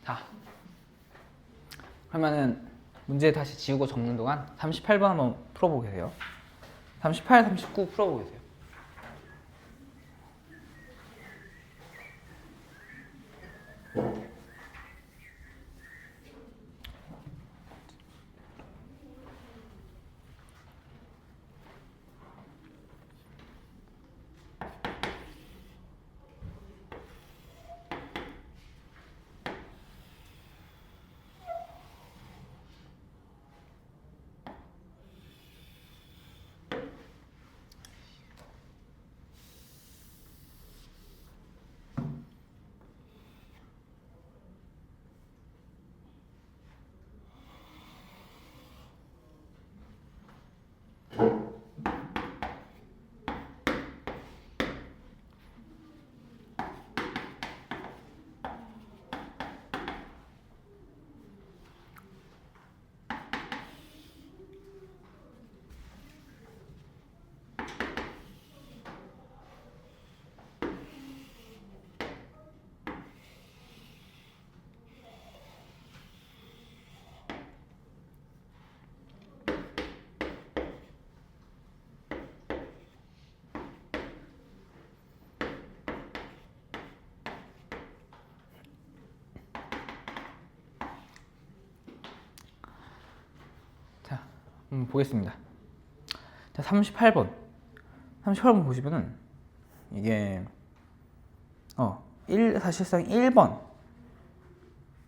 자, 그러면은 문제 다시 지우고 적는 동안 38번 한번 풀어보고 계세요. 38, 39 풀어보고 계세요. 자, 보겠습니다. 자, 38번. 38번 보시면은 이게 사실상 1번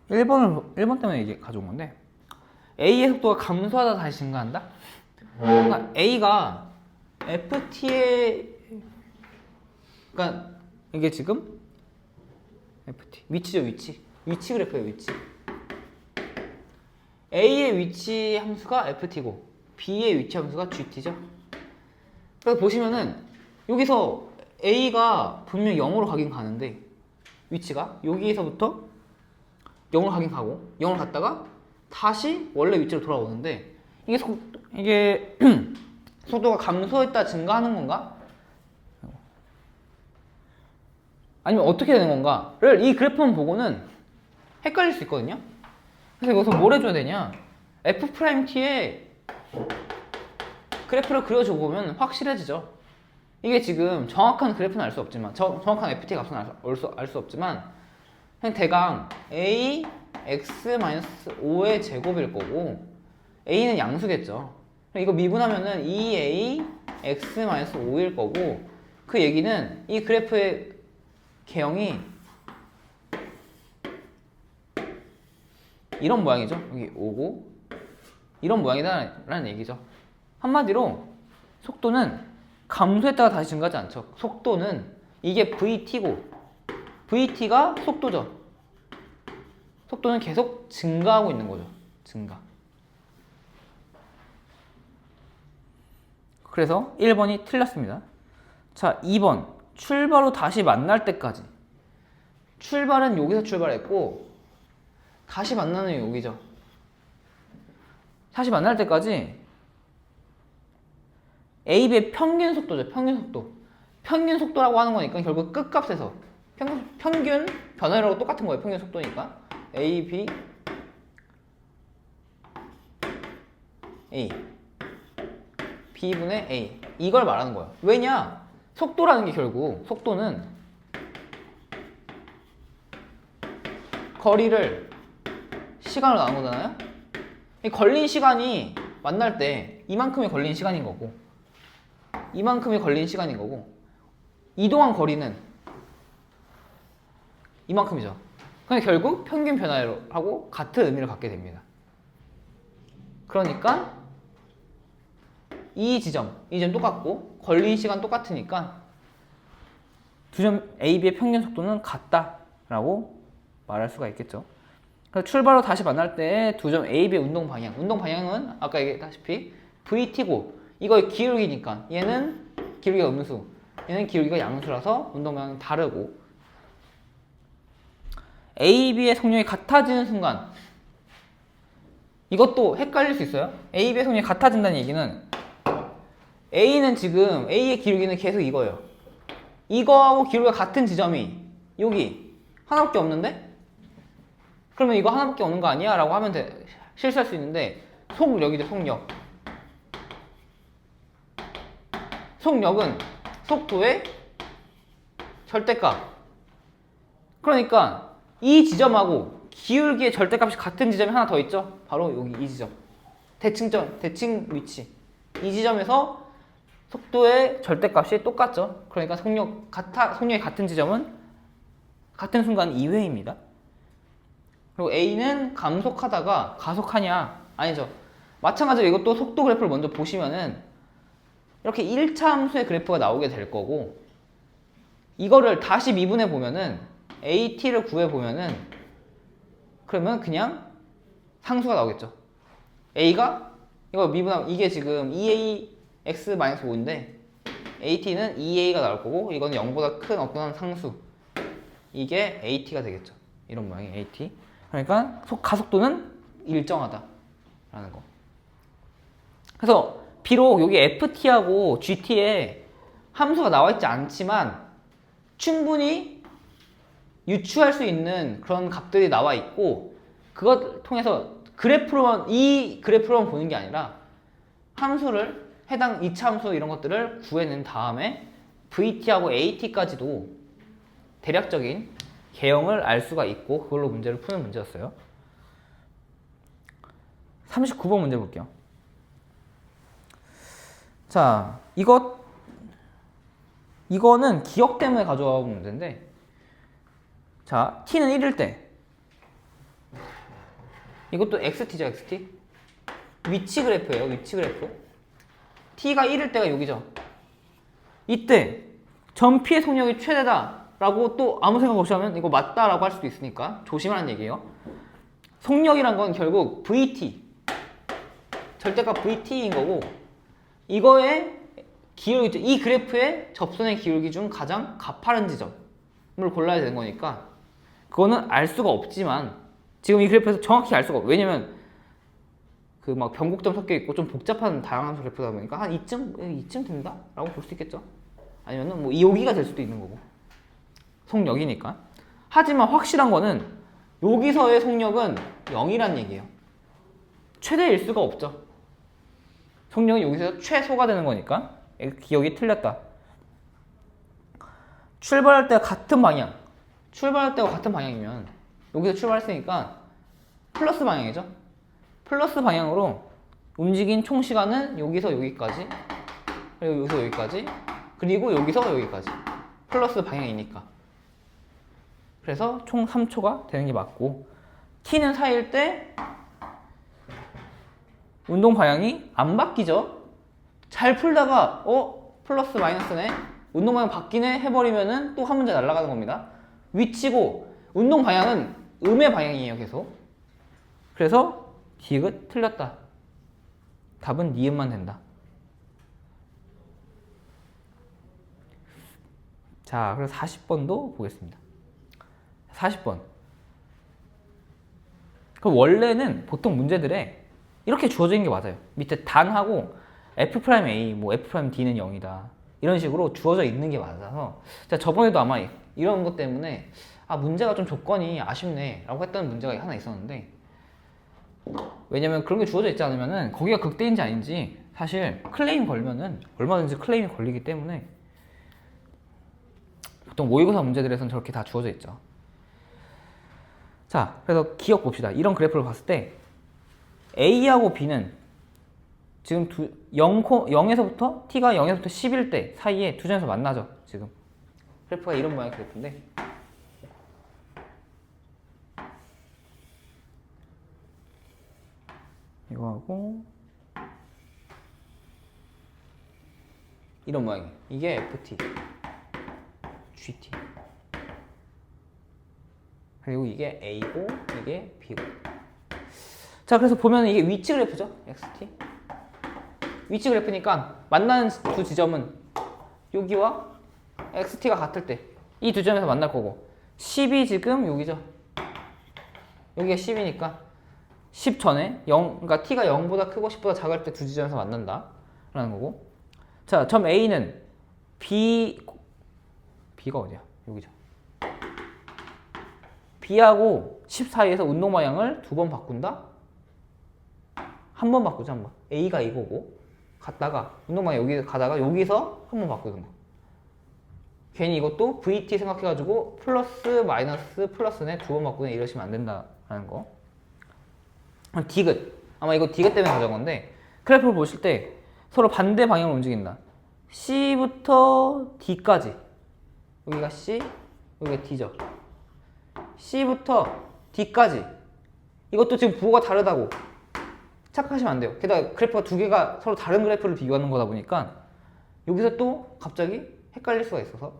때문에 이게 가져온 건데 A의 속도가 감소하다 다시 증가한다? 그러니까 A가 FT에 그러니까 이게 지금 FT 위치죠, 위치 그래프예요, 위치. A의 위치 함수가 FT고 B의 위치 함수가 GT죠. 그래서 보시면은 여기서 A가 분명 0으로 가긴 가는데 위치가 여기에서부터 0으로 가긴 가고 0으로 갔다가 다시 원래 위치로 돌아오는데 이게 속도가 감소했다 증가하는 건가? 아니면 어떻게 되는 건가를 이 그래프만 보고는 헷갈릴 수 있거든요. 그래서 여기서 뭘 해줘야 되냐? F'T에 그래프를 그려줘 보면 확실해지죠. 이게 지금 정확한 그래프는 알 수 없지만 정확한 FT 값은 알 수 없지만 그냥 대강 A x-5의 제곱일 거고 A는 양수겠죠. 이거 미분하면은 2A x-5일 거고 그 얘기는 이 그래프의 개형이 이런 모양이죠. 여기 오고 이런 모양이다라는 얘기죠. 한마디로 속도는 감소했다가 다시 증가하지 않죠. 속도는 이게 VT고 VT가 속도죠. 속도는 계속 증가하고 있는 거죠. 증가. 그래서 1번이 틀렸습니다. 자, 2번 출발 후 다시 만날 때까지. 출발은 여기서 출발했고 다시 만나는 여기죠. 다시 만날 때까지 A, B의 평균 속도죠. 평균 속도. 평균 속도라고 하는 거니까 결국 끝값에서 평균 변화율하고 똑같은 거예요. 평균 속도니까 A, B, A B분의 A 이걸 말하는 거예요. 왜냐? 속도라는 게 결국 속도는 거리를 시간으로 나눈 거잖아요. 이 걸린 시간이 만날 때 이만큼이 걸린 시간인 거고 이만큼이 걸린 시간인 거고 이동한 거리는 이만큼이죠. 그러니까 결국 평균 변화율하고 같은 의미를 갖게 됩니다. 그러니까 이 지점 똑같고 걸린 시간 똑같으니까 두 점 A, B의 평균 속도는 같다라고 말할 수가 있겠죠. 그래서 출발 후 다시 만날 때 두 점 A, B의 운동 방향은 아까 얘기했다시피 VT고 이거 기울기니까 얘는 기울기가 음수, 얘는 기울기가 양수라서 운동 방향이 다르고 A, B의 속력이 같아지는 순간 이것도 헷갈릴 수 있어요. A, B의 속력이 같아진다는 얘기는 A는 지금 A의 기울기는 계속 이거예요. 이거하고 기울기가 같은 지점이 여기 하나밖에 없는데 그러면 이거 하나밖에 오는 거 아니야? 라고 하면 실수할 수 있는데 속력이죠. 속력은 속도의 절대값. 그러니까 이 지점하고 기울기의 절대값이 같은 지점이 하나 더 있죠. 바로 여기 이 지점. 대칭 위치. 이 지점에서 속도의 절대값이 똑같죠. 그러니까 속력이 같은 지점은 같은 순간 2회입니다. 그리고 A는 감속하다가 가속하냐? 아니죠. 마찬가지로 이것도 속도 그래프를 먼저 보시면은 이렇게 1차 함수의 그래프가 나오게 될 거고, 이거를 다시 미분해 보면은 AT를 구해 보면은 그러면 그냥 상수가 나오겠죠. A가 이거 미분하면 이게 지금 2AX-5인데 AT는 2A가 나올 거고, 이거는 0보다 큰 어떤 상수, 이게 AT가 되겠죠. 이런 모양이 AT. 그러니까 가속도는 일정하다 라는 거. 그래서 비록 여기 FT하고 GT에 함수가 나와 있지 않지만 충분히 유추할 수 있는 그런 값들이 나와 있고, 그것 통해서 이 그래프로만 보는 게 아니라 함수를 해당 2차 함수 이런 것들을 구해낸 다음에 VT하고 AT까지도 대략적인 개형을 알 수가 있고, 그걸로 문제를 푸는 문제였어요. 39번 문제 볼게요. 자, 이거는 기억 때문에 가져온 문제인데, 자, t는 1일 때, 이것도 xt죠, xt. 위치 그래프예요, 위치 그래프. t가 1일 때가 여기죠. 이때 점 P의 속력이 최대다 라고 또 아무 생각 없이 하면 이거 맞다 라고 할 수도 있으니까 조심하라는 얘기예요. 속력이란 건 결국 VT, 절대값 VT인 거고, 이거의 기울기, 이 그래프의 접선의 기울기 중 가장 가파른 지점을 골라야 되는 거니까 그거는 알 수가 없지만, 지금 이 그래프에서 정확히 알 수가 없어요. 왜냐면 그 막 변곡점 섞여 있고 좀 복잡한 다양한 그래프다 보니까 한 이쯤 된다? 라고 볼 수 있겠죠. 아니면은 뭐 여기가 될 수도 있는 거고, 속력이니까. 하지만 확실한 거는 여기서의 속력은 0이란 얘기예요. 최대일 수가 없죠. 속력은 여기서 최소가 되는 거니까 기억이 틀렸다. 출발할 때가 같은 방향이면 여기서 출발했으니까 플러스 방향이죠. 플러스 방향으로 움직인 총 시간은 여기서 여기까지, 그리고 여기서 여기까지, 그리고 여기서 여기까지. 플러스 방향이니까. 그래서 총 3초가 되는 게 맞고, t는 4일 때 운동 방향이 안 바뀌죠. 잘 풀다가 플러스 마이너스네, 운동 방향 바뀌네 해버리면은 또 한 문제 날아가는 겁니다. 위치고 운동 방향은 음의 방향이에요, 계속. 그래서 디귿 틀렸다. 답은 니은만 된다. 자, 그래서 40번도 보겠습니다. 40번. 그럼 원래는 보통 문제들에 이렇게 주어져 있는 게 맞아요. 밑에 단하고 F'A, 뭐 F'D는 0이다. 이런 식으로 주어져 있는 게 맞아서, 자, 저번에도 아마 이런 것 때문에 문제가 좀 조건이 아쉽네 라고 했던 문제가 하나 있었는데, 왜냐면 그런 게 주어져 있지 않으면은 거기가 극대인지 아닌지 사실 클레임 걸면은 얼마든지 클레임이 걸리기 때문에 보통 모의고사 문제들에서는 저렇게 다 주어져 있죠. 자, 그래서 기억 봅시다. 이런 그래프를 봤을 때 A하고 B는 지금 0에서부터 T가 0에서부터 10일 때 사이에 두 점에서 만나죠. 지금 그래프가 이런 모양의 그래프인데, 이거하고 이런 모양이에요. 이게 FT, GT, 그리고 이게 A고 이게 B고. 자, 그래서 보면 이게 위치 그래프죠. XT. 위치 그래프니까 만나는 두 지점은 여기와 XT가 같을 때 이 두 점에서 만날 거고, 10이 지금 여기죠. 여기가 10이니까 10 전에 그러니까 t가 0보다 크고 10보다 작을 때 두 지점에서 만난다 라는 거고. 자, 점 A는 B가 어디야? 여기죠. B하고 10 사이에서 운동 방향을 2번 바꾼다? 한 번 바꾸자, 한 번. A가 이거고 갔다가 운동 방향 여기 가다가 여기서 한 번 바꾸는 거. 괜히 이것도 VT 생각해가지고 플러스 마이너스 플러스네 2번 바꾸네 이러시면 안 된다라는 거. 디귿. 아마 이거 디귿 때문에 가져온 건데 그래프를 보실 때 서로 반대 방향으로 움직인다. C부터 D까지. 여기가 C, 여기가 D죠. C부터 D까지. 이것도 지금 부호가 다르다고 착각하시면 안 돼요. 게다가 그래프가 두 개가 서로 다른 그래프를 비교하는 거다 보니까 여기서 또 갑자기 헷갈릴 수가 있어서.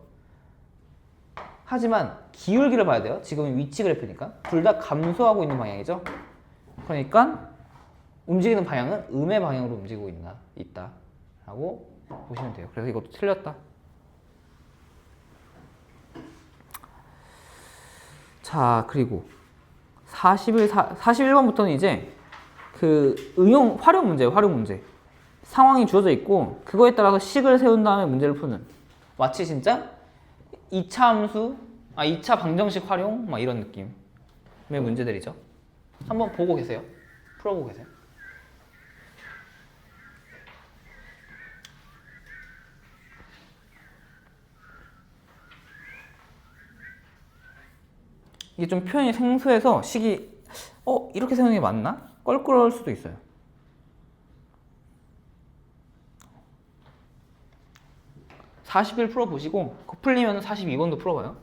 하지만 기울기를 봐야 돼요. 지금은 위치 그래프니까. 둘 다 감소하고 있는 방향이죠. 그러니까 움직이는 방향은 음의 방향으로 움직이고 있다 라고 보시면 돼요. 그래서 이것도 틀렸다. 자, 그리고 41번부터는 이제 그 활용 문제예요. 활용 문제. 상황이 주어져 있고 그거에 따라서 식을 세운 다음에 문제를 푸는. 마치 진짜 2차 함수, 2차 방정식 활용 막 이런 느낌의 문제들이죠. 한번 보고 계세요. 풀어보고 계세요. 이게 좀 표현이 생소해서 식이 이렇게 세우는 게 맞나? 껄끄러울 수도 있어요. (41) 풀어보시고 그거 풀리면 42번도 풀어봐요.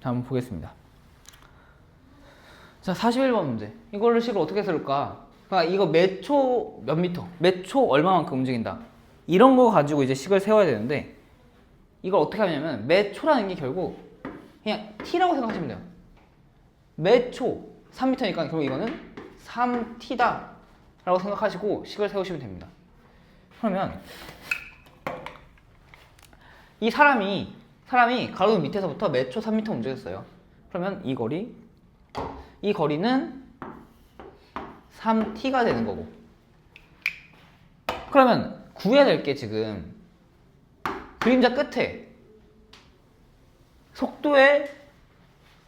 자, 한번 보겠습니다. 자, 41번 문제. 이걸로 식을 어떻게 쓸까? 그러니까 이거 몇 초 몇 미터, 몇 초 얼마만큼 움직인다. 이런 거 가지고 이제 식을 세워야 되는데 이걸 어떻게 하냐면 몇 초라는 게 결국 그냥 t라고 생각하시면 돼요. 몇 초, 3m니까 결국 이거는 3t다 라고 생각하시고 식을 세우시면 됩니다. 그러면 이 사람이 가로등 밑에서부터 몇 초 3m 움직였어요. 그러면 이 거리는 3t가 되는 거고. 그러면 구해야 될 게 지금 그림자 끝에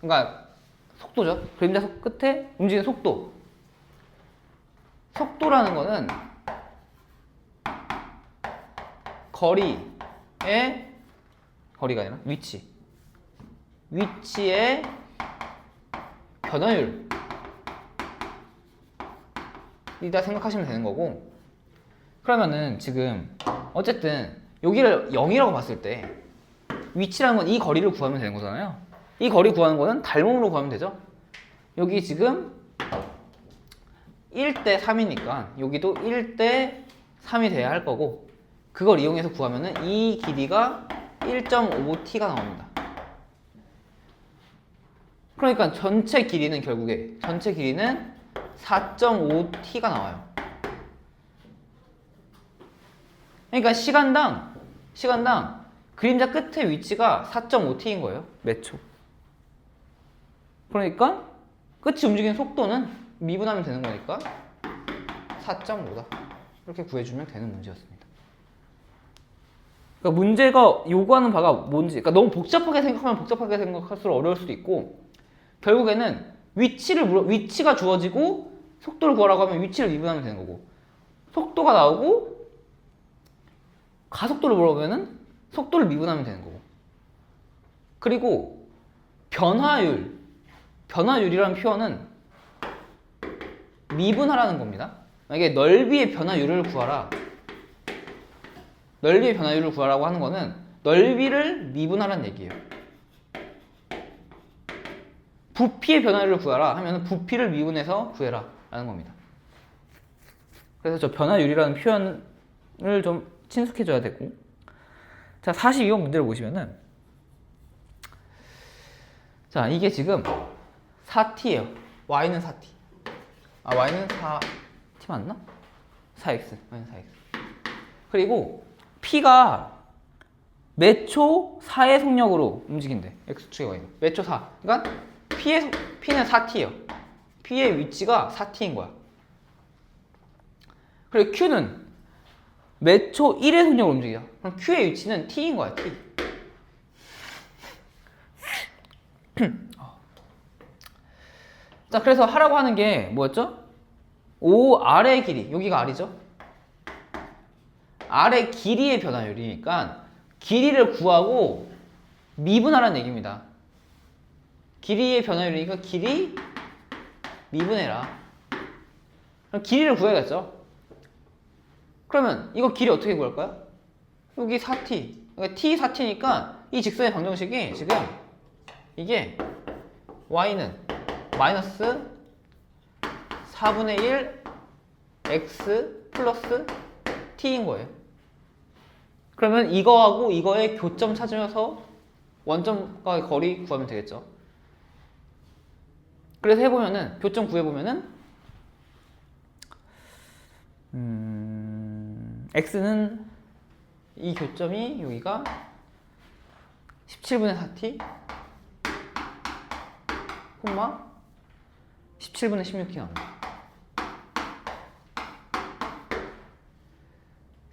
그러니까 속도죠. 그림자 끝에 움직이는 속도. 속도라는 거는 거리가 아니라 위치의 변화율 이다 생각하시면 되는 거고. 그러면은 지금 어쨌든 여기를 0이라고 봤을 때 위치라는 건 이 거리를 구하면 되는 거잖아요. 이 거리 구하는 거는 닮음으로 구하면 되죠. 여기 지금 1대 3이니까 여기도 1대 3이 돼야 할 거고, 그걸 이용해서 구하면은 이 길이가 1.5t가 나옵니다. 그러니까 전체 길이는 4.5t가 나와요. 그러니까 시간당 그림자 끝의 위치가 4.5t인 거예요. 몇 초. 그러니까 끝이 움직이는 속도는 미분하면 되는 거니까 4.5다. 이렇게 구해주면 되는 문제였습니다. 그러니까 문제가 요구하는 바가 뭔지, 그러니까 너무 복잡하게 생각하면 복잡하게 생각할수록 어려울 수도 있고, 결국에는 위치가 주어지고 속도를 구하라고 하면 위치를 미분하면 되는 거고, 속도가 나오고 가속도를 물어보면은 속도를 미분하면 되는 거고, 그리고 변화율이라는 표현은 미분하라는 겁니다. 만약에 넓이의 변화율을 구하라, 넓이의 변화율을 구하라고 하는 거는 넓이를 미분하라는 얘기예요. 부피의 변화율을 구하라 하면 부피를 미분해서 구해라 라는 겁니다. 그래서 저 변화율이라는 표현을 좀 친숙해 줘야 되고, 자 42번 문제를 보시면은, 자 이게 지금 4t예요. y는 4t. y는 4t 맞나? 4x, y는 4x. 그리고 p가 몇 초 4의 속력으로 움직인대. x축의 y가 몇 초 4. 그러니까 p는 4t예요. p의 위치가 4t인 거야. 그리고 q는 몇 초 1의 속력으로 움직여. 그럼 q의 위치는 t인 거야, t. 자, 그래서 하라고 하는 게 뭐였죠? OR의 길이, 여기가 R이죠? R의 길이의 변화율이니까 길이를 구하고 미분하라는 얘기입니다. 길이의 변화율이니까 길이 미분해라. 그럼 길이를 구해야겠죠? 그러면 이거 길이 어떻게 구할까요? 여기 4t, 그러니까 t 4t니까 이 직선의 방정식이 지금 이게 y는 마이너스 4분의 1 x 플러스 t인 거예요. 그러면 이거하고 이거의 교점 찾으면서 원점과의 거리 구하면 되겠죠. 그래서 해보면은, 교점 구해보면은 x는 이 교점이 여기가 17분의 4t 콤마 17분의 16t 나옵니다.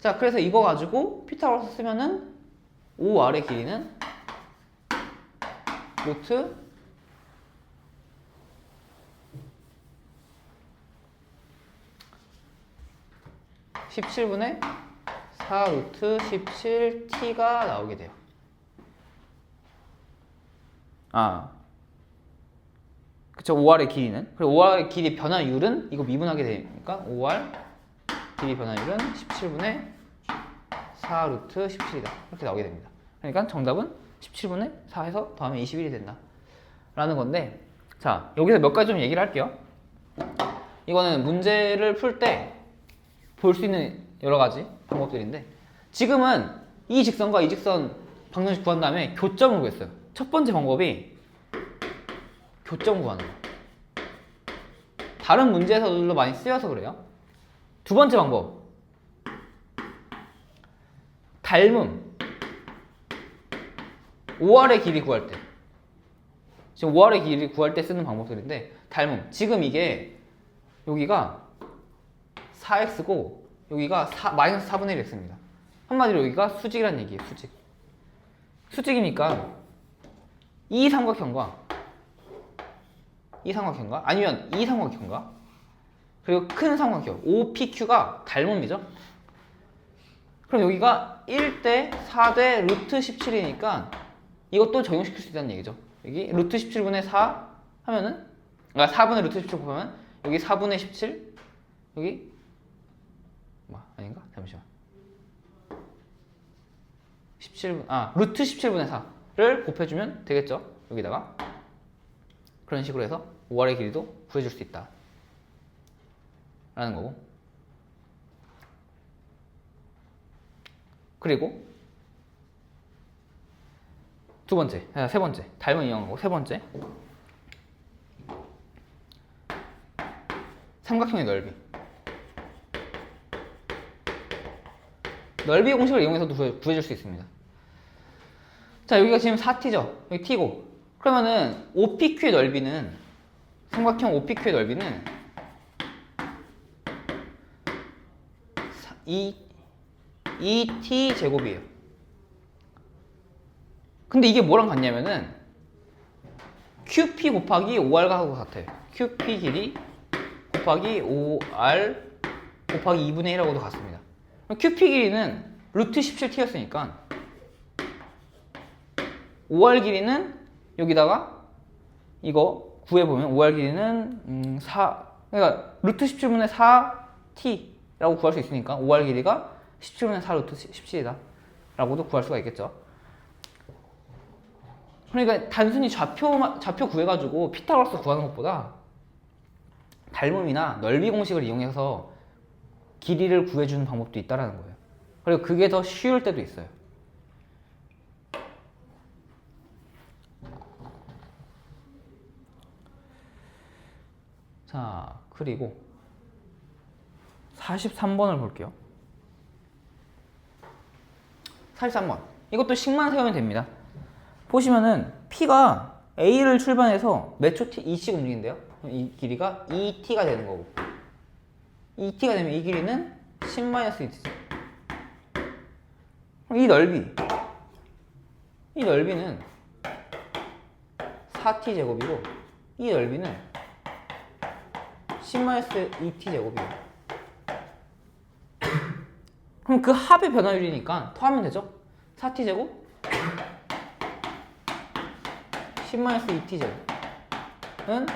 자, 그래서 이거 가지고 피타고라스 쓰면은 OR의 길이는 루트 17분의 4 루트 17t가 나오게 돼요. 그쵸, OR의 길이는. 그리고 OR의 길이 변화율은 이거 미분하게 되니까 OR 길이 변화율은 17분의 4 루트 17이다. 이렇게 나오게 됩니다. 그러니까 정답은 17분의 4에서 더하면 21이 된다. 라는 건데, 자, 여기서 몇 가지 좀 얘기를 할게요. 이거는 문제를 풀 때 볼 수 있는 여러 가지 방법들인데, 지금은 이 직선과 이 직선 방정식 구한 다음에 교점을 구했어요. 첫 번째 방법이 교점 구하는 거. 다른 문제에서도 많이 쓰여서 그래요. 두 번째 방법, 닮음. OR의 길이 구할 때, 지금 OR의 길이 구할 때 쓰는 방법들인데, 닮음. 지금 이게 여기가 4x고 여기가 마이너스 4분의 1x입니다. 한마디로 여기가 수직이라는 얘기예요. 수직이니까 이 삼각형과 아니면 이 삼각형과 그리고 큰 삼각형 OPQ가 닮음이죠. 그럼 여기가 1대 4대 루트 17이니까 이것도 적용시킬 수 있다는 얘기죠. 여기 루트 17분의 4 하면은, 그러니까 4분의 루트 17 곱하면 여기 4분의 17, 여기 아닌가? 잠시만. 17분, 루트 17분의 4를 곱해주면 되겠죠? 여기다가. 그런 식으로 해서 5R의 길이도 구해줄 수 있다. 라는 거고. 그리고 세 번째. 닮은 이용한 거고, 세 번째. 삼각형의 넓이. 넓이 공식을 이용해서도 구해줄 수 있습니다. 자, 여기가 지금 4t죠? 여기 t고. 그러면은 OPQ의 넓이는, 삼각형 OPQ의 넓이는 2t 제곱이에요. 근데 이게 뭐랑 같냐면은 QP 곱하기 OR하고 같아요. QP 길이 곱하기 OR 곱하기 2분의 1하고도 같습니다. QP 길이는 루트 17t였으니까 OR 길이는 여기다가 이거 구해보면 OR 길이는 4, 그러니까 루트 17분의 4t라고 구할 수 있으니까 OR 길이가 17분의 4 루트 17이다 라고도 구할 수가 있겠죠. 그러니까 단순히 좌표 구해가지고 피타고라스 구하는 것보다 닮음이나 넓이 공식을 이용해서 길이를 구해주는 방법도 있다는 거예요. 그리고 그게 더 쉬울 때도 있어요. 자, 그리고 43번을 볼게요. 43번. 이것도 식만 세우면 됩니다. 보시면은 P가 A를 출발해서 몇 초 t 2씩 움직인대요. 이 길이가 2t가 되는 거고 2t가 되면 이 길이는 10-2t죠. 이 넓이는 4t 제곱이고 이 넓이는 10-2t 제곱이에요. 그럼 그 합의 변화율이니까 더하면 되죠. 4t 제곱 10-2t 제곱은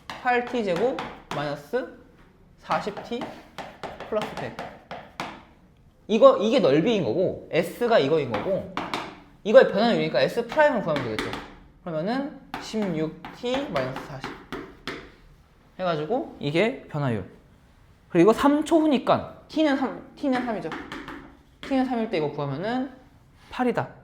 8t 제곱 마이너스 40t 플러스 100. 이게 넓이인 거고 s가 이거인 거고 이거의 변화율이니까 s 프라임을 구하면 되겠죠. 그러면은 16t 마이너스 40 해가지고 이게 변화율. 그리고 3초 후니까 t는 3이죠. t는 3일 때 이거 구하면은 8이다.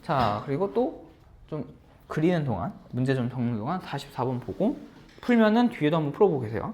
자, 그리고 또 좀 그리는 동안, 문제 좀 적는 동안 44번 보고 풀면은 뒤에도 한번 풀어보고 계세요.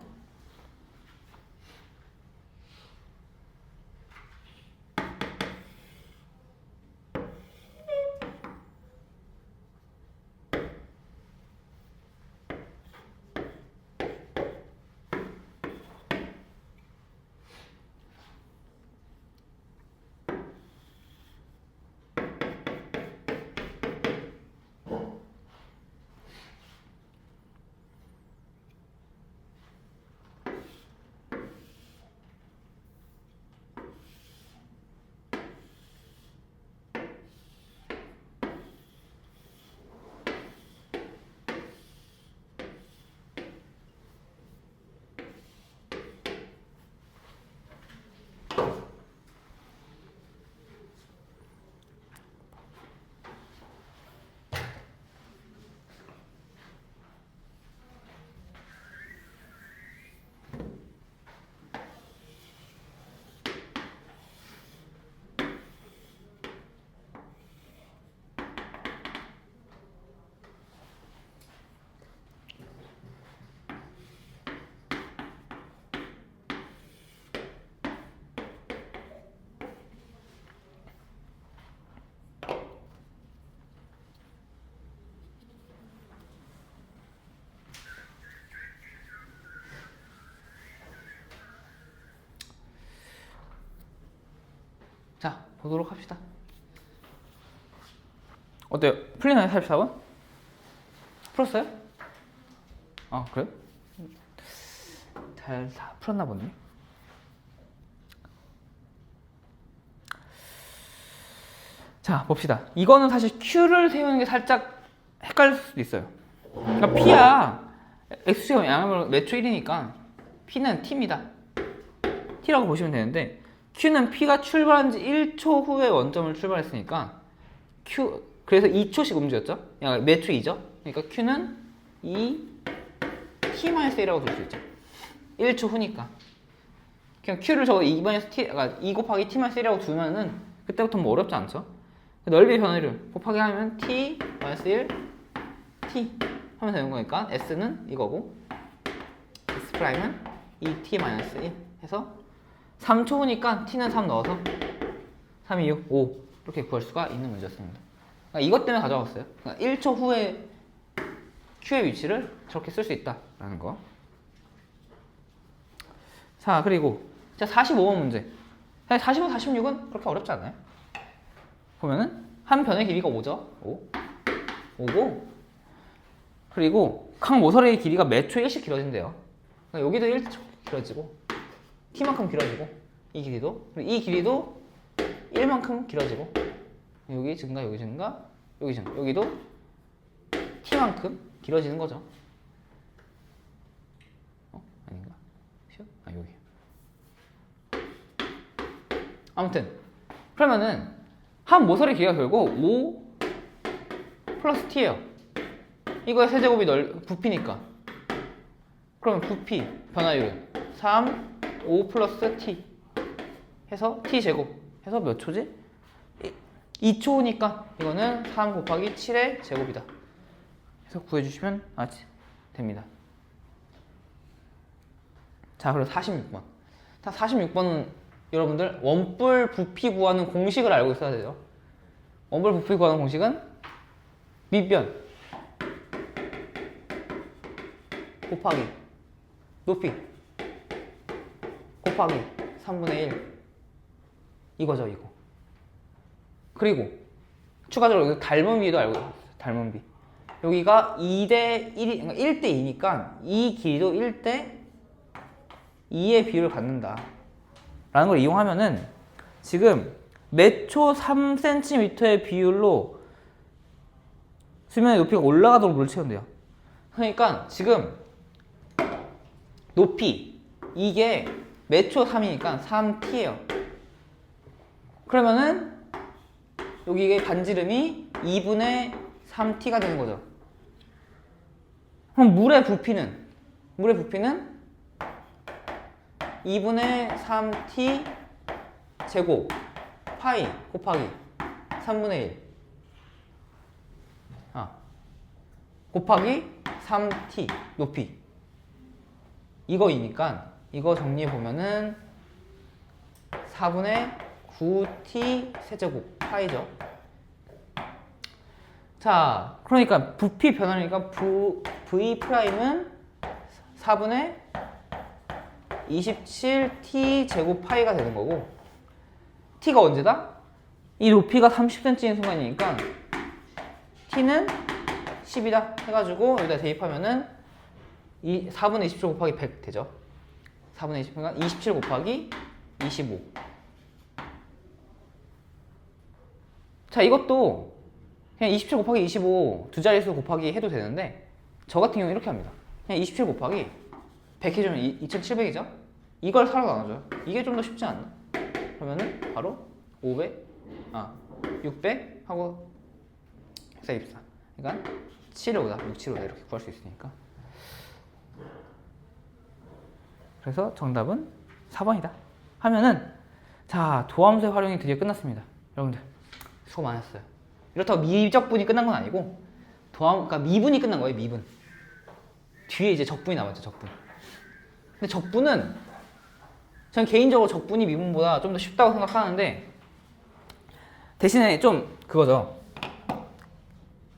자, 보도록 합시다. 어때요? 풀리나요? 44번? 풀었어요? 아, 그래요? 잘 다 풀었나 보네. 자, 봅시다. 이거는 사실 Q를 세우는 게 살짝 헷갈릴 수도 있어요. 그러니까 P야 X축의 양면으로 몇 초 1이니까 P는 T입니다. T라고 보시면 되는데 Q는 P가 출발한 지 1초 후에 원점을 출발했으니까 Q, 그래서 2초씩 움직였죠? 몇 초 2죠? 그러니까 Q는 2t-1이라고 볼 수 있죠. 1초 후니까. 그냥 Q를 저거 2-t, 그러니까 2 곱하기 t-1이라고 두면은 그때부터 뭐 어렵지 않죠? 넓이의 변화를 곱하기 하면 t-1 t 하면 되는 거니까 s는 이거고 s x'은 2t-1 해서 3초니까 t는 3 넣어서 3, 2, 6, 5 이렇게 구할 수가 있는 문제였습니다. 그러니까 이것 때문에 가져왔어요. 그러니까 1초 후에 q의 위치를 저렇게 쓸 수 있다라는 거. 자, 그리고 자 45번 문제. 45, 46은 그렇게 어렵지 않아요. 보면은 한 변의 길이가 5죠. 5고 그리고 각 모서리의 길이가 몇 초에 1씩 길어진대요. 그러니까 여기도 1초 길어지고 t만큼 길어지고 이 길이도 그리고 이 길이도 1만큼 길어지고 여기 증가 여기 증가 여기 증가 여기도 t만큼 길어지는 거죠. 아닌가? 여기. 아무튼 그러면은 한 모서리 길이가 결국 5 플러스 t예요. 이거의 세제곱이 부피니까. 그러면 부피 변화율은 3, 5 플러스 t 해서 t제곱 해서 몇 초지? 2초니까 이거는 3 곱하기 7의 제곱이다. 해서 구해주시면 됩니다. 자, 그리고 46번. 46번은 여러분들 원뿔 부피 구하는 공식을 알고 있어야 되죠. 원뿔 부피 구하는 공식은 밑변 곱하기 높이 곱하기 3분의 1 이거죠, 이거. 그리고 추가적으로 여기 닮은 비도 알고 있어요. 닮은 비. 여기가 2대 1이, 그러니까 1대 2니까 이 길이도 1대 2의 비율을 갖는다. 라는 걸 이용하면은 지금 몇 초 3cm의 비율로 수면의 높이가 올라가도록 물을 채운대요. 그러니까 지금 높이 이게 몇 초 3이니까 3t예요. 그러면은 여기에 반지름이 2분의 3t가 되는 거죠. 그럼 물의 부피는 2분의 3t 제곱 파이 곱하기 3분의 1 곱하기 3t 높이 이거이니까 이거 정리해 보면은 4분의 9t 세제곱 파이죠. 자, 그러니까 부피 변화니까 v 프라임은 4분의 27t 제곱 파이가 되는 거고 t가 언제다? 이 높이가 30cm인 순간이니까 t는 10이다 해가지고 여기다 대입하면은 4분의 27 곱하기 100 되죠. 4분의 20, 그러니까 27 곱하기 25. 자, 이것도 그냥 27 곱하기 25 두 자릿수 곱하기 해도 되는데 저 같은 경우는 이렇게 합니다. 그냥 27 곱하기 100 해주면 2700이죠? 이걸 4로 나눠줘요. 이게 좀 더 쉽지 않나? 그러면은 바로 600 하고 124. 그러니까 7호다, 675다 이렇게 구할 수 있으니까. 그래서 정답은 4번이다. 하면은 자, 도함수의 활용이 드디어 끝났습니다. 여러분들 수고 많았어요. 이렇다고 미적분이 끝난 건 아니고 그러니까 미분이 끝난 거예요. 미분. 뒤에 이제 적분이 남았죠. 적분. 근데 적분은 전 개인적으로 적분이 미분보다 좀 더 쉽다고 생각하는데 대신에 좀 그거죠.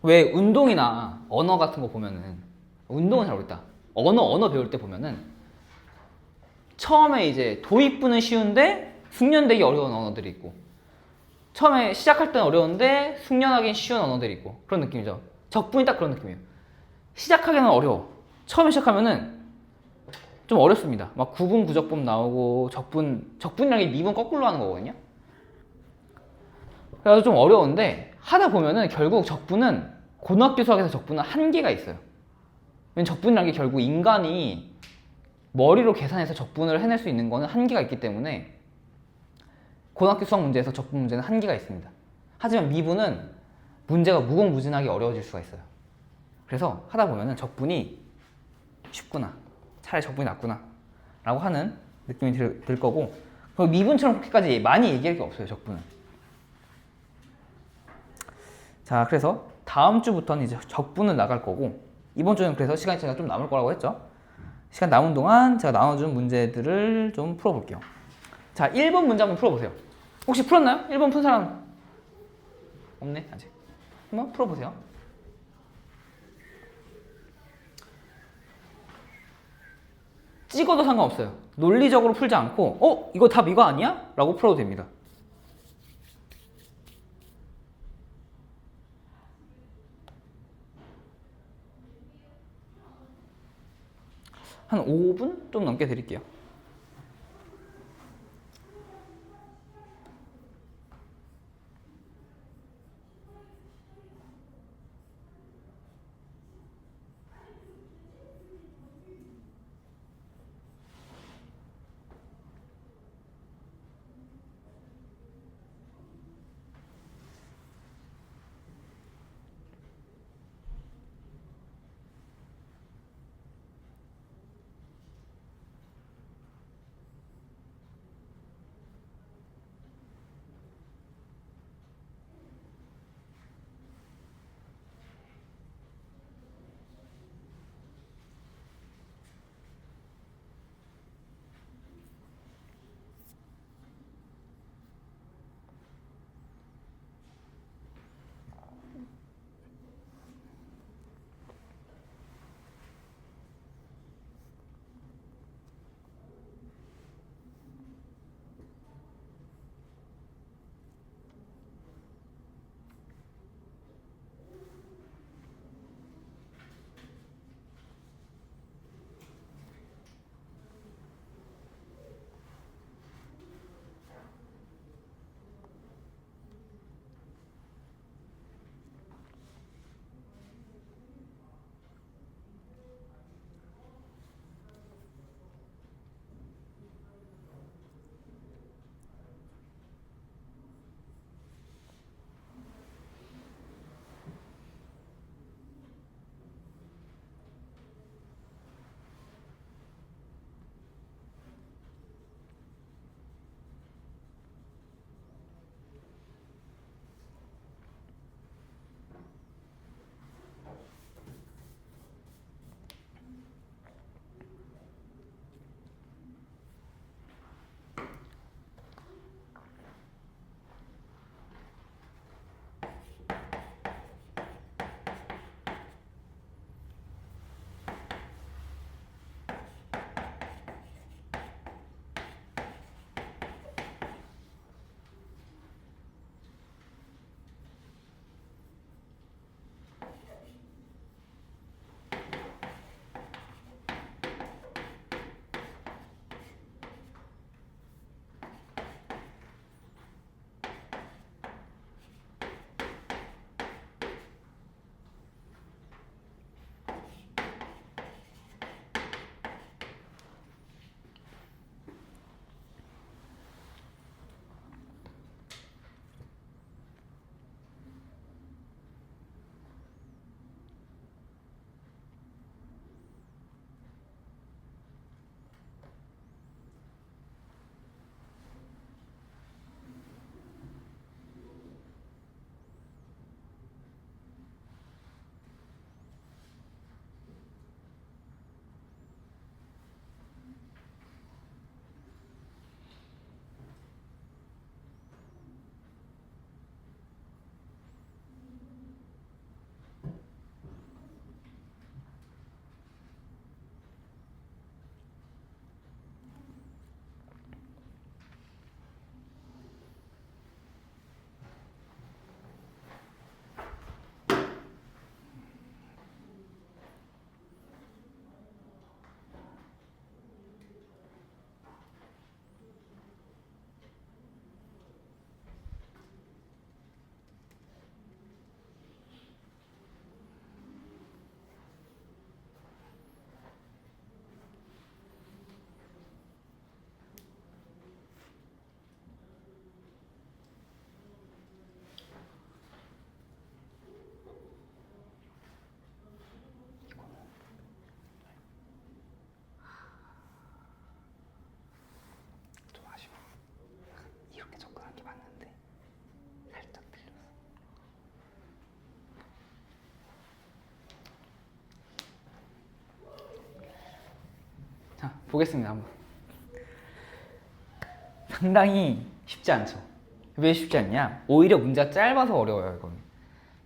왜 운동이나 언어 같은 거 보면은 운동은 잘 모르겠다. 언어 배울 때 보면은 처음에 이제 도입부는 쉬운데 숙련되기 어려운 언어들이 있고 처음에 시작할 때는 어려운데 숙련하기는 쉬운 언어들이 있고 그런 느낌이죠. 적분이 딱 그런 느낌이에요. 시작하기는 어려워. 처음에 시작하면은 좀 어렵습니다. 막 구분 구적법 나오고 적분이라는 게 미분 거꾸로 하는 거거든요. 그래서 좀 어려운데 하다 보면은 결국 적분은 고등학교 수학에서 적분은 한계가 있어요. 왜냐면 적분이라는 게 결국 인간이 머리로 계산해서 적분을 해낼 수 있는 거는 한계가 있기 때문에 고등학교 수학 문제에서 적분 문제는 한계가 있습니다. 하지만 미분은 문제가 무궁무진하게 어려워질 수가 있어요. 그래서 하다 보면은 적분이 쉽구나, 차라리 적분이 낫구나 라고 하는 느낌이 들 거고 미분처럼 그렇게까지 많이 얘기할 게 없어요. 적분은. 자, 그래서 다음 주부터는 이제 적분을 나갈 거고 이번 주는 그래서 시간이 좀 남을 거라고 했죠. 시간 남은 동안 제가 나눠준 문제들을 좀 풀어볼게요. 자, 1번 문제 한번 풀어보세요. 혹시 풀었나요? 1번 푼 사람 없네 아직. 한번 풀어보세요. 찍어도 상관없어요. 논리적으로 풀지 않고 이거 답 이거 아니야? 라고 풀어도 됩니다. 한 5분 좀 넘게 드릴게요. 보겠습니다. 한번. 상당히 쉽지 않죠. 왜 쉽지 않냐? 오히려 문제가 짧아서 어려워요. 이건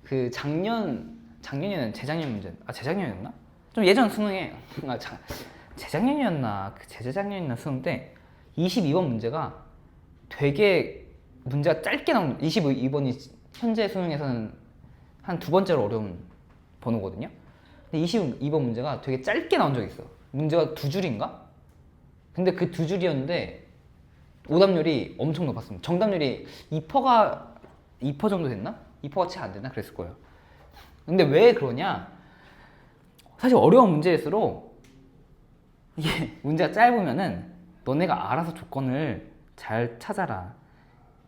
그 작년이는 재작년 문제, 재작년이었나? 좀 예전 수능에 재작년이었나 재작년이었나 수능 때 22번 문제가 되게 문제가 짧게 나온 22번이 현재 수능에서는 한 두 번째로 어려운 번호거든요. 근데 22번 문제가 되게 짧게 나온 적이 있어요. 문제가 두 줄인가? 근데 그 두 줄이었는데 오답률이 엄청 높았습니다. 정답률이 2% 정도 됐나? 2%가 채 안 됐나? 그랬을 거예요. 근데 왜 그러냐? 사실 어려운 문제일수록 이게 문제가 짧으면은 너네가 알아서 조건을 잘 찾아라.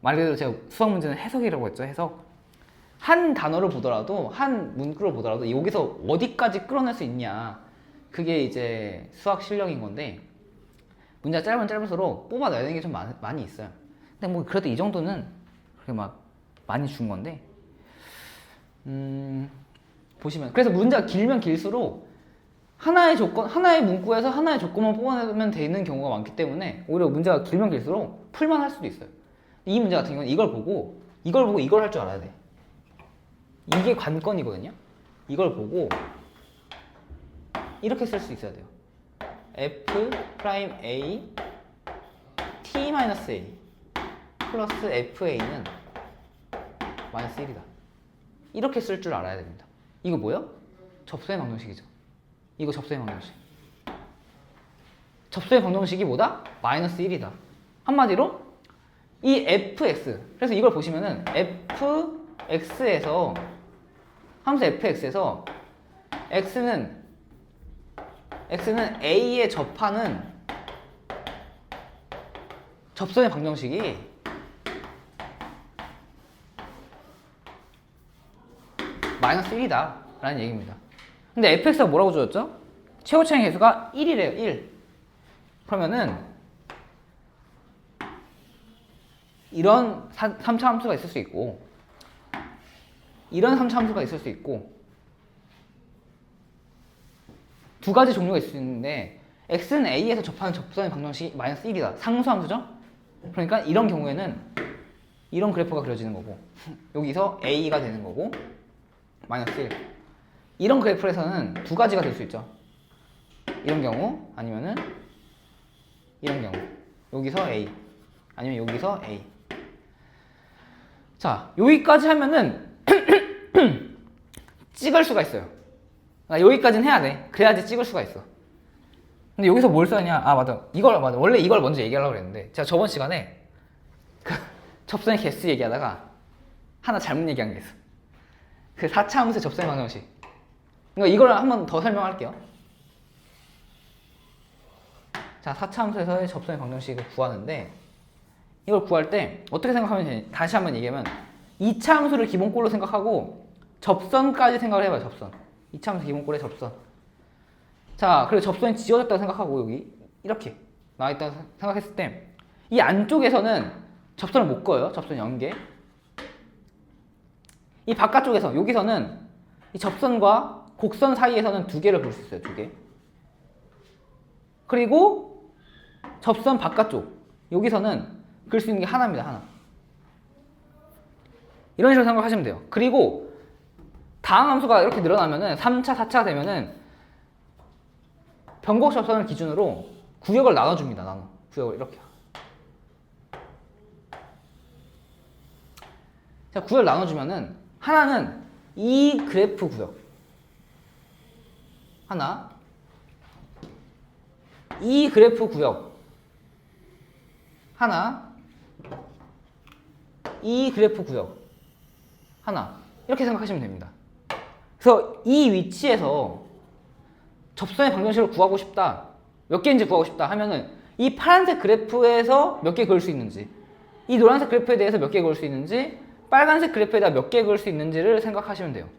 말 그대로 제가 수학 문제는 해석이라고 했죠. 해석. 한 단어를 보더라도 한 문구를 보더라도 여기서 어디까지 끌어낼 수 있냐. 그게 이제 수학 실력인 건데 문제가 짧으면 짧을수록 뽑아내야 되는 게 좀 많이 있어요. 근데 뭐 그래도 이 정도는 그렇게 막 많이 준 건데 보시면 그래서 문제가 길면 길수록 하나의 조건, 하나의 문구에서 하나의 조건만 뽑아내면 되는 경우가 많기 때문에 오히려 문제가 길면 길수록 풀만 할 수도 있어요. 이 문제 같은 경우는 이걸 보고 이걸 할 줄 알아야 돼. 이게 관건이거든요. 이걸 보고 이렇게 쓸 수 있어야 돼요. f 프라임 a t 마이너스 a 플러스 fa는 마이너스 1이다. 이렇게 쓸 줄 알아야 됩니다. 이거 뭐요? 접수의 방정식이죠. 이거 접수의 방정식. 접수의 방정식이 뭐다? 마이너스 1이다. 한마디로 이 fx, 그래서 이걸 보시면은 fx에서 함수 fx에서 x는 a에 접하는 접선의 방정식이 마이너스 1이다 라는 얘기입니다. 근데 fx가 뭐라고 주었죠? 최고차의 계수가 1이래요. 1. 그러면은 이런 3차 함수가 있을 수 있고 이런 3차 함수가 있을 수 있고 두 가지 종류가 있을 수 있는데 x는 a에서 접하는 접선의 방정식이 마이너스 1이다. 상수함수죠? 그러니까 이런 경우에는 이런 그래프가 그려지는 거고 여기서 a가 되는 거고 마이너스 1. 이런 그래프에서는 두 가지가 될 수 있죠. 이런 경우 아니면은 이런 경우 여기서 a 아니면 여기서 a. 자, 여기까지 하면은 찍을 수가 있어요. 여기까지는 해야 돼. 그래야지 찍을 수가 있어. 근데 여기서 뭘 써냐? 맞아. 원래 이걸 먼저 얘기하려고 그랬는데 제가 저번 시간에 그 접선의 개수 얘기하다가 하나 잘못 얘기한 게 있어. 그 4차 함수의 접선의 방정식. 그러니까 이걸 한번 더 설명할게요. 자, 4차 함수에서의 접선의 방정식을 구하는데 이걸 구할 때 어떻게 생각하면 되냐? 다시 한번 얘기하면 2차 함수를 기본꼴로 생각하고 접선까지 생각을 해봐요. 접선. 2차 함수 기본꼴의 접선. 자, 그리고 접선이 지워졌다고 생각하고 여기 이렇게 나와있다고 생각했을 때 이 안쪽에서는 접선을 못 그어요. 접선 연계. 이 바깥쪽에서 여기서는 이 접선과 곡선 사이에서는 두 개를 그릴 수 있어요. 두 개. 그리고 접선 바깥쪽 여기서는 그릴 수 있는 게 하나입니다. 하나. 이런 식으로 생각하시면 돼요. 그리고 다항 함수가 이렇게 늘어나면은 3차, 4차가 되면은 변곡 접선을 기준으로 구역을 나눠줍니다. 구역을 이렇게. 자, 구역을 나눠주면은 하나는 이 그래프 구역. 하나. 이 그래프 구역. 하나. 이 그래프 구역. 하나. 이렇게 생각하시면 됩니다. 그래서 이 위치에서 접선의 방정식을 구하고 싶다. 몇 개인지 구하고 싶다 하면은 이 파란색 그래프에서 몇 개 그을 수 있는지, 이 노란색 그래프에 대해서 몇 개 그을 수 있는지, 빨간색 그래프에 대해 몇 개 그을 수 있는지를 생각하시면 돼요.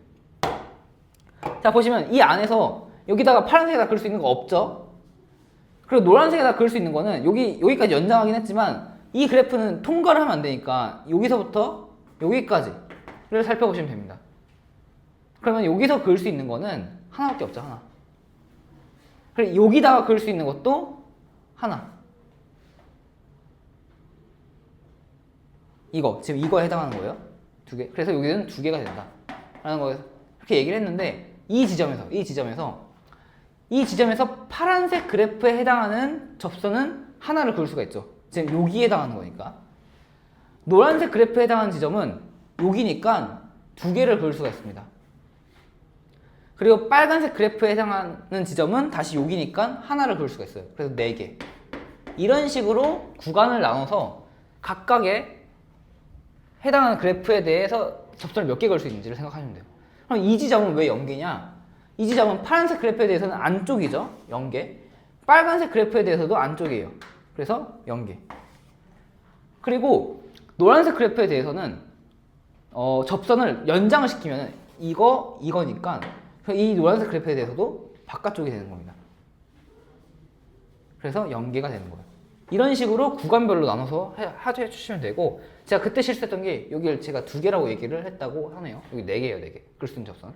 자, 보시면 이 안에서 여기다가 파란색에다 그을 수 있는 거 없죠? 그리고 노란색에다 그을 수 있는 거는 여기까지 연장하긴 했지만 이 그래프는 통과를 하면 안 되니까 여기서부터 여기까지를 살펴보시면 됩니다. 그러면 여기서 그을 수 있는 거는 하나밖에 없죠. 하나. 그리고 여기다가 그을 수 있는 것도 하나. 이거 지금 이거에 해당하는 거예요. 두 개. 그래서 여기는 두 개가 된다. 라는 거에서 이렇게 얘기를 했는데 이 지점에서 파란색 그래프에 해당하는 접선은 하나를 그을 수가 있죠. 지금 여기에 해당하는 거니까. 노란색 그래프에 해당하는 지점은 여기니까 두 개를 그을 수가 있습니다. 그리고 빨간색 그래프에 해당하는 지점은 다시 여기니까 하나를 그을 수가 있어요. 그래서 4개. 이런 식으로 구간을 나눠서 각각의 해당하는 그래프에 대해서 접선을 몇 개 그을 수 있는지를 생각하시면 돼요. 그럼 이 지점은 왜 0개냐? 이 지점은 파란색 그래프에 대해서는 안쪽이죠. 0개. 빨간색 그래프에 대해서도 안쪽이에요. 그래서 0개. 그리고 노란색 그래프에 대해서는 접선을 연장을 시키면 이거니까 이 노란색 그래프에 대해서도 바깥쪽이 되는 겁니다. 그래서 0개가 되는 거예요. 이런 식으로 구간별로 나눠서 해주시면 되고, 제가 그때 실수했던 게 여기를 제가 2개라고 얘기를 했다고 하네요. 여기 4개예요, 4개. 글 수 있는 접선.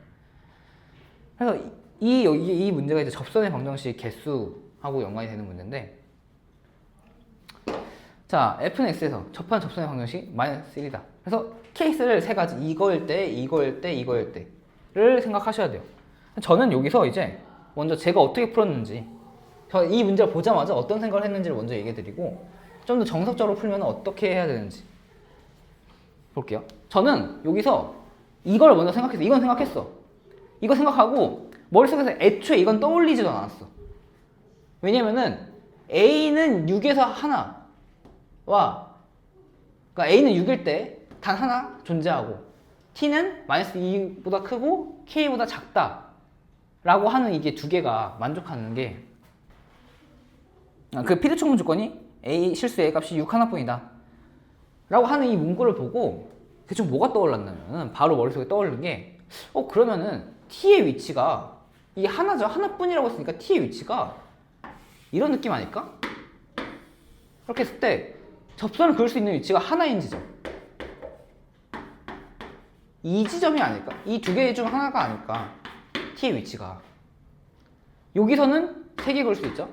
그래서 이 문제가 이제 접선의 방정식 개수하고 연관이 되는 문제인데, 자, f는 x에서 접한 접선의 방정식 -1이다. 그래서 케이스를 3가지, 이거일 때, 이거일 때, 이거일 때를 생각하셔야 돼요. 저는 여기서 이제 먼저 제가 어떻게 풀었는지, 저 이 문제를 보자마자 어떤 생각을 했는지를 먼저 얘기해 드리고, 좀 더 정석적으로 풀면 어떻게 해야 되는지 볼게요. 저는 여기서 이걸 먼저 생각했어. 이건 생각했어. 이거 생각하고 머릿속에서 애초에 이건 떠올리지도 않았어. 왜냐면은 A는 6에서 하나와, 그러니까 A는 6일 때 단 하나 존재하고 T는 -2보다 크고 K보다 작다 라고 하는 이게 2개가 만족하는 게, 그 피드총분 조건이 A 실수 A 값이 6 하나뿐이다 라고 하는 이 문구를 보고 대충 뭐가 떠올랐냐면, 바로 머릿속에 떠오르는 게, 그러면은 T의 위치가 이게 하나죠. 하나뿐이라고 했으니까 T의 위치가 이런 느낌 아닐까? 이렇게 했을 때 접선을 그을 수 있는 위치가 하나인 지점, 이 지점이 아닐까? 이 2개 중 하나가 아닐까? T의 위치가. 여기서는 3개 그을 수 있죠?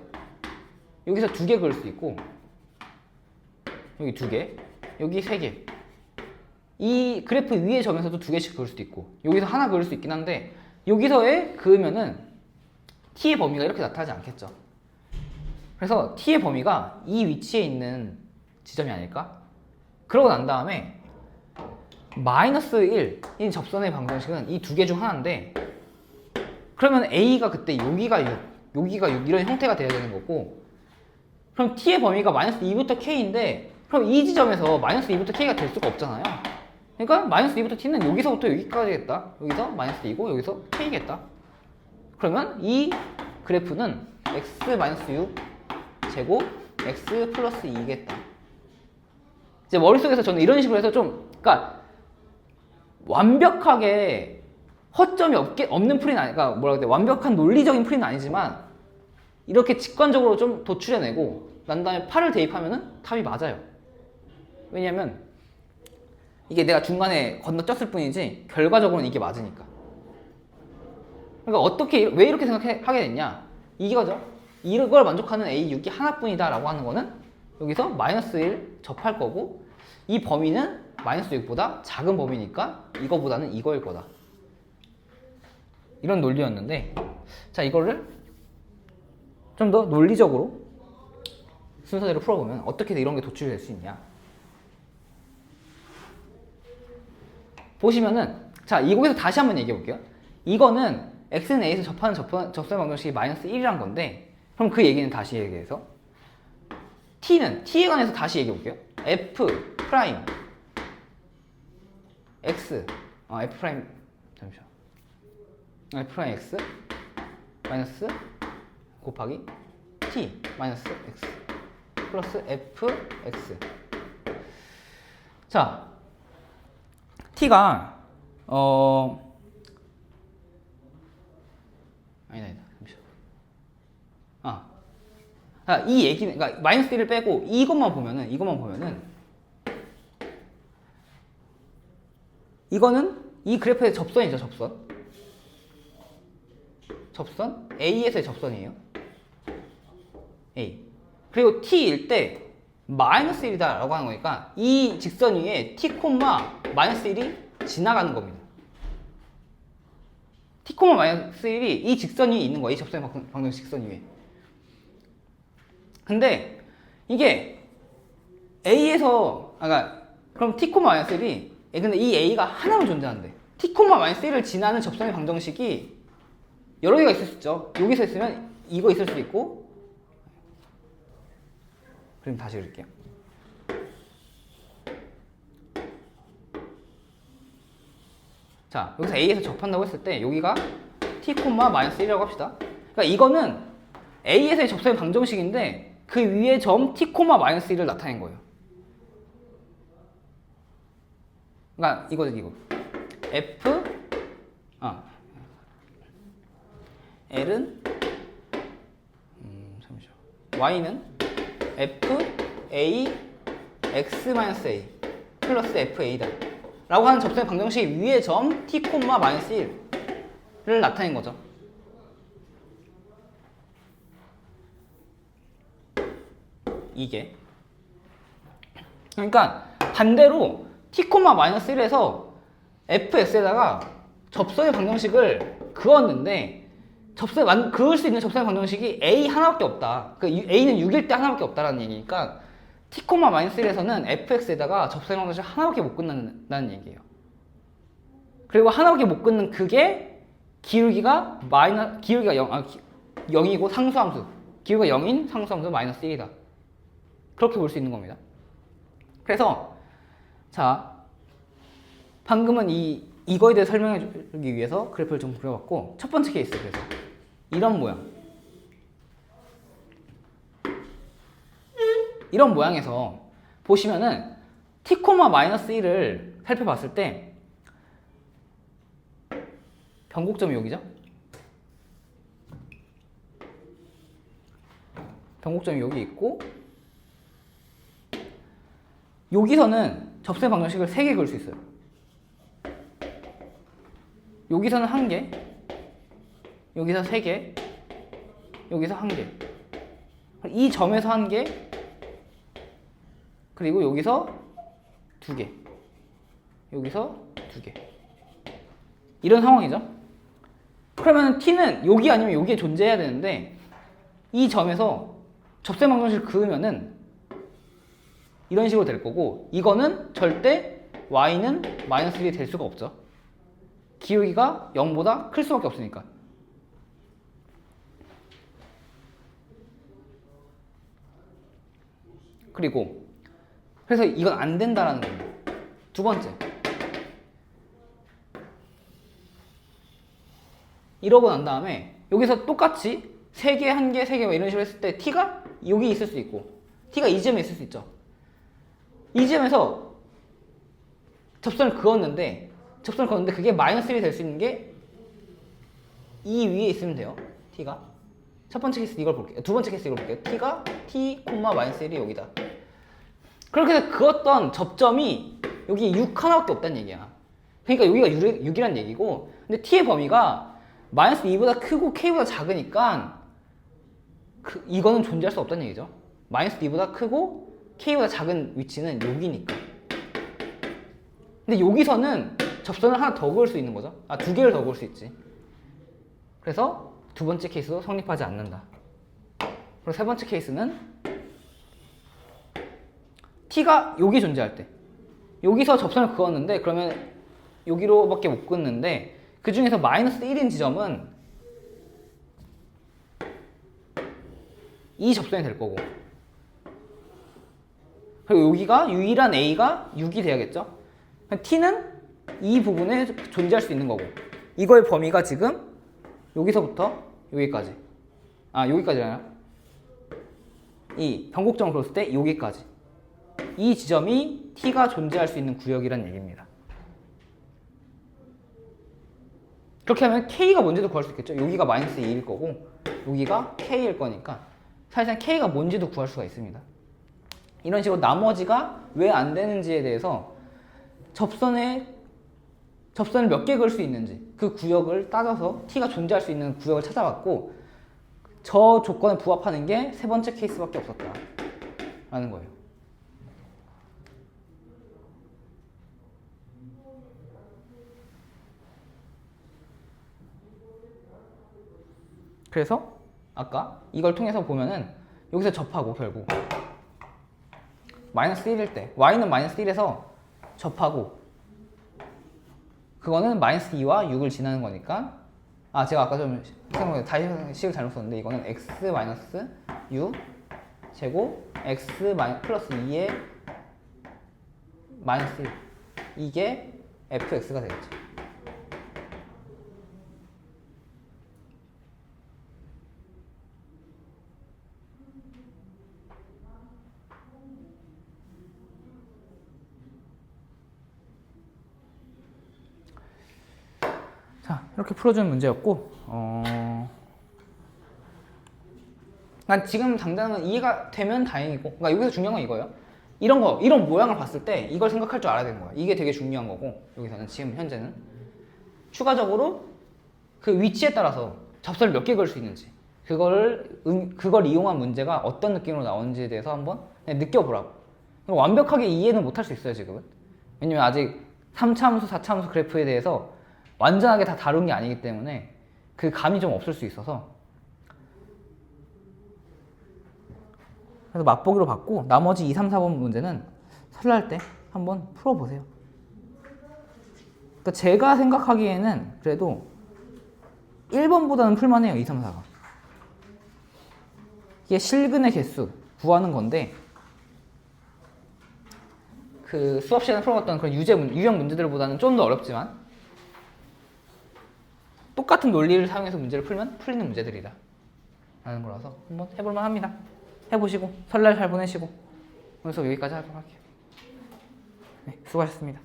여기서 2개 그을 수 있고, 여기 2개, 여기 3개. 이 그래프 위의 점에서도 2개씩 그을 수도 있고, 여기서 하나 그을 수 있긴 한데, 여기서에 그으면은 T의 범위가 이렇게 나타나지 않겠죠. 그래서 T의 범위가 이 위치에 있는 지점이 아닐까? 그러고 난 다음에 -1인 접선의 방정식은 이 2개 중 하나인데, 그러면 A가 그때 여기가 6, 여기가 6 이런 형태가 돼야 되는 거고, 그럼 T의 범위가 -2부터 K인데, 그럼 이 지점에서 -2부터 K가 될 수가 없잖아요. 그러니까 -2부터 T는 여기서부터 여기까지겠다. 여기서 -2고 여기서 K겠다. 그러면 이 그래프는 x-6 제곱 x 플러스 2겠다. 이제 머릿속에서 저는 이런 식으로 해서 좀, 그러니까 완벽하게 허점이 없는 풀이는 아니까, 뭐라 그래, 완벽한 논리적인 풀이는 아니지만 이렇게 직관적으로 좀 도출해내고 난 다음에 8을 대입하면은 답이 맞아요. 왜냐면 이게 내가 중간에 건너뛰었을 뿐이지 결과적으로는 이게 맞으니까. 그러니까 왜 이렇게 생각하게 됐냐, 이거죠. 이걸 만족하는 A6이 하나뿐이다 라고 하는 거는 여기서 -1 접할 거고, 이 범위는 -6보다 작은 범위니까 이거보다는 이거일 거다, 이런 논리였는데, 자, 이거를 좀 더 논리적으로 순서대로 풀어보면 어떻게 이런 게 도출이 될 수 있냐. 보시면은, 자, 이거에서 다시 한번 얘기해 볼게요. 이거는 x는 a에서 접하는 접선 방정식이 -1이란 건데, 그럼 그 얘기는 다시 얘기해서 t는 t에 관해서 다시 얘기해 볼게요. f 프라임 x f 프라임 잠시만 f 프라임 x 마이너스 곱하기 t 마이너스 x 플러스 f x. 자, t가 아니다 잠시만. 이 얘기는, 그러니까 -1을 빼고 이것만 보면은 이거는 이 그래프의 접선이죠. 접선 A에서의 접선이에요. A. 그리고 t일 때 마이너스 1이다 라고 하는 거니까 이 직선 위에 t, 마이너스 1이 지나가는 겁니다. t, 마이너스 1이 이 직선 위에 있는 거예요. 이 접선의 방정식 직선 위에. 근데 이게 A에서 그럼 t, 마이너스 1이 근데 이 A가 하나만 존재하는데 t, 마이너스 1을 지나는 접선의 방정식이 여러 개가 있을 수 있죠. 여기서 있으면 이거 있을 수 있고 그럼 다시 그릴게요. 자, 여기서 A에서 접한다고 했을 때 여기가 t, 마이너스 1이라고 합시다. 그러니까 이거는 A에서의 접선의 방정식인데 그 위에 점 t, 마이너스 1을 나타낸 거예요. 그러니까 이거 F L은 잠시만 Y는 F A X-A 플러스 FA다 라고 하는 접선의 방정식 위에 점 t, 마이너스 1을 나타낸 거죠. 이게 그러니까 반대로 t, 마이너스 1에서 fx에다가 접선의 방정식을 그었는데 그을 수 있는 접선의 방정식이 a 하나밖에 없다. 그 a는 6일 때 하나밖에 없다라는 얘기니까 t, 마이너스 1에서는 fx에다가 접선의 방정식 하나밖에 못 끝난다는 얘기예요. 그리고 하나밖에 못 끊는 그게 기울기가 0이고 상수함수 기울기가 0인 상수함수 마이너스 1이다. 그렇게 볼 수 있는 겁니다. 그래서 자 방금은 이거에 대해 설명해 주기 위해서 그래프를 좀 그려봤고 첫 번째 케이스 그래서 이런 모양에서 보시면은 t, 마이너스 1을 살펴봤을 때 변곡점이 여기죠? 변곡점이 여기 있고 여기서는 접선의 방정식을 3개 그을 수 있어요. 여기서는 1개, 여기서 3개, 여기서 1개. 이 점에서 1개, 그리고 여기서 2개, 여기서 2개. 이런 상황이죠. 그러면 t는 여기 아니면 여기에 존재해야 되는데 이 점에서 접선의 방정식을 그으면은 이런 식으로 될 거고 이거는 절대 y는 마이너스 1이 될 수가 없죠. 기울기가 0보다 클 수밖에 없으니까. 그리고 그래서 이건 안 된다라는 겁니다. 두 번째, 이러고 난 다음에 여기서 똑같이 3개, 1개, 3개 이런 식으로 했을 때 t가 여기 있을 수 있고 t가 이 점에 있을 수 있죠. 이 점에서 접선을 그었는데 그게 마이너스 1이 될 수 있는 게 이 위에 있으면 돼요. t가 첫 번째 케이스 이걸 볼게요. 두 번째 케이스 이걸 볼게요. t가 t, 마이너스 1이 여기다. 그렇게 해서 그었던 접점이 여기 6 하나밖에 없다는 얘기야. 그러니까 여기가 6이란 얘기고 근데 t의 범위가 마이너스 2보다 크고 k보다 작으니까 이거는 존재할 수 없다는 얘기죠. 마이너스 2보다 크고 k보다 작은 위치는 여기니까. 근데 여기서는 접선을 하나 더 그을 수 있는 거죠. 2개를 더 그을 수 있지. 그래서 두 번째 케이스도 성립하지 않는다. 그리고 세 번째 케이스는 t가 여기 존재할 때 여기서 접선을 그었는데 그러면 여기로밖에 못 긋는데 그 중에서 마이너스 1인 지점은 이 접선이 될 거고 그리고 여기가 유일한 a가 6이 돼야겠죠. t는 이 부분에 존재할 수 있는 거고 이거의 범위가 지금 여기서부터 여기까지 여기까지 아니라 이 변곡점을 그렸을 때 여기까지 이 지점이 t가 존재할 수 있는 구역이란 얘기입니다. 그렇게 하면 k가 뭔지도 구할 수 있겠죠. 여기가 마이너스 2일 거고 여기가 k일 거니까 사실상 k가 뭔지도 구할 수가 있습니다. 이런 식으로 나머지가 왜 안 되는지에 대해서 접선을 몇 개 그을 수 있는지 그 구역을 따져서 t가 존재할 수 있는 구역을 찾아봤고 저 조건에 부합하는 게 세 번째 케이스밖에 없었다 라는 거예요. 그래서 아까 이걸 통해서 보면은 여기서 접하고 결국 마이너스 1일 때 y는 마이너스 1에서 접하고 그거는 마이너스 2와 6을 지나는 거니까 제가 아까 좀 생각해 다시 식을 잘못 썼는데 이거는 x 마이너스 6 제곱 x 플러스 2의 마이너스 1 이게 fx가 되겠죠. 자, 이렇게 풀어주는 문제였고, 난 지금 당장은 이해가 되면 다행이고, 그러니까 여기서 중요한 건 이거예요. 이런 모양을 봤을 때 이걸 생각할 줄 알아야 되는 거야. 이게 되게 중요한 거고, 여기서는 지금 현재는 추가적으로 그 위치에 따라서 접선을 몇 개 그을 수 있는지, 그걸 이용한 문제가 어떤 느낌으로 나오는지에 대해서 한번 그냥 느껴보라고. 완벽하게 이해는 못 할 수 있어요, 지금은. 왜냐면 아직 3차함수, 4차함수 그래프에 대해서 완전하게 다 다룬 게 아니기 때문에 그 감이 좀 없을 수 있어서 그래서 맛보기로 받고 나머지 2, 3, 4번 문제는 설날 때 한번 풀어보세요. 그러니까 제가 생각하기에는 그래도 1번보다는 풀만해요. 2, 3, 4가 이게 실근의 개수 구하는 건데 그 수업 시간에 풀어봤던 그런 유형 문제들보다는 좀 더 어렵지만 똑같은 논리를 사용해서 문제를 풀면 풀리는 문제들이다 라는 거라서 한번 해볼만 합니다. 해보시고 설날 잘 보내시고 오늘 수업 여기까지 하도록 할게요. 네, 수고하셨습니다.